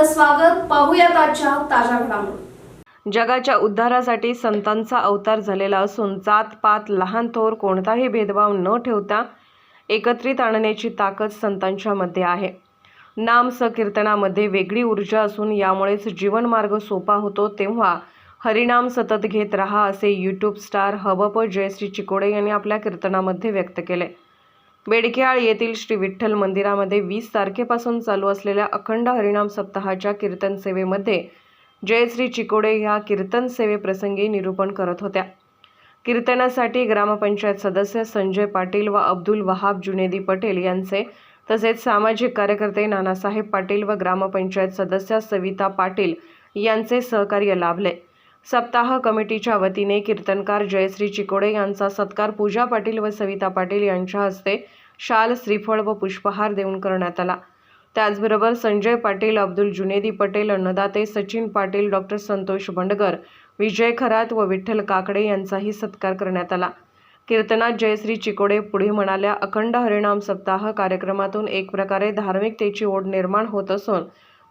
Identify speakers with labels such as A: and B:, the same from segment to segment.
A: आपलं स्वागत. पाहूयात आजच्या ताज्या घडामोडी.
B: जगाच्या उद्धारासाठी संतांचा अवतार झालेला असून जात-पात, लहान-थोर कोणताही भेदभाव न ठेवता एकत्रित आणण्याची ताकद संतांच्या मध्ये आहे. नाम संकीर्तनामध्ये वेगळी ऊर्जा असून यामुळेच जीवनमार्ग सोपा होतो. तेव्हा हरिनाम सतत घेत रहा असे यूट्यूब स्टार हबप जयश्री चिकोडे यांनी आपल्या कीर्तनामध्ये व्यक्त केले. बेडकियाळ येथील श्री विठ्ठल मंदिरामध्ये 20 तारखेपासून चालू असलेल्या अखंड हरिनाम सप्ताहाच्या कीर्तन सेवेमध्ये जयश्री चिकोडे ह्या कीर्तन सेवेप्रसंगी निरूपण करत होत्या. कीर्तनासाठी ग्रामपंचायत सदस्य संजय पाटील व अब्दुल वहाब जुनेदी पटेल यांचे तसेच सामाजिक कार्यकर्ते नानासाहेब पाटील व ग्रामपंचायत सदस्य सविता पाटील यांचे सहकार्य लाभले. सप्ताह कमिटीच्या वतीने कीर्तनकार जयश्री चिकोडे यांचा सत्कार पूजा पाटील व सविता पाटील यांच्या हस्ते शाल, श्रीफळ व पुष्पहार देऊन करण्यात आला. त्याचबरोबर संजय पाटील, अब्दुल जुनेदी पटेल, अन्नदाते सचिन पाटील, डॉक्टर संतोष बंडगर, विजय खरात व विठ्ठल काकडे यांचाही सत्कार करण्यात आला. कीर्तनात जयश्री चिकोडे पुढे म्हणाल्या, अखंड हरिनाम सप्ताह कार्यक्रमातून एक प्रकारे धार्मिकतेची ओढ निर्माण होत असून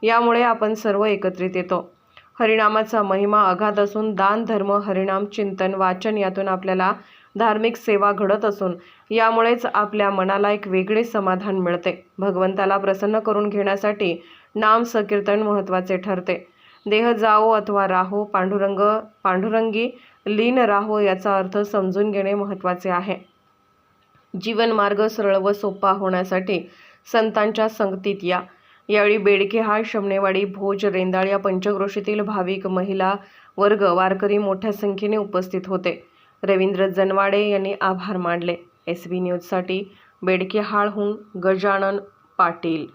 B: यामुळे आपण सर्व एकत्रित येतो. हरिनामाचा महिमा अगाध असून दान, धर्म, हरिनाम, चिंतन, वाचन यातून आपल्याला धार्मिक सेवा घडत असून यामुळेच आपल्या मनाला एक वेगळे समाधान मिळते. भगवंताला प्रसन्न करून घेण्यासाठी नाम संकीर्तन महत्त्वाचे ठरते. देह जाओ अथवा राहो, पांडुरंगी लीन राहो याचा अर्थ समजून घेणे महत्त्वाचे आहे. जीवनमार्ग सरळ व सोपा होण्यासाठी संतांच्या संगतीत या. यावेळी बेडकियाळ, शमनेवाडी, भोज, रेंदाळ या पंचक्रोशीतील भाविक, महिला वर्ग, वारकरी मोठ्या संख्येने उपस्थित होते. रवींद्र जनवाडे यांनी आभार मानले. SB न्यूजसाठी बेडकियाळहून गजानन पाटील.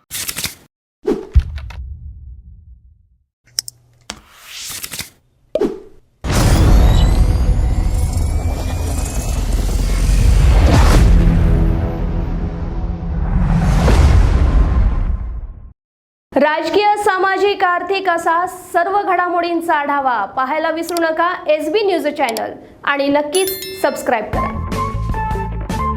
A: राजकीय, सामाजिक, आर्थिक असा सर्व घडामोडींचा आढावा पाहायला विसरू नका SB न्यूज चॅनल आणि नक्कीच सबस्क्राईब करा.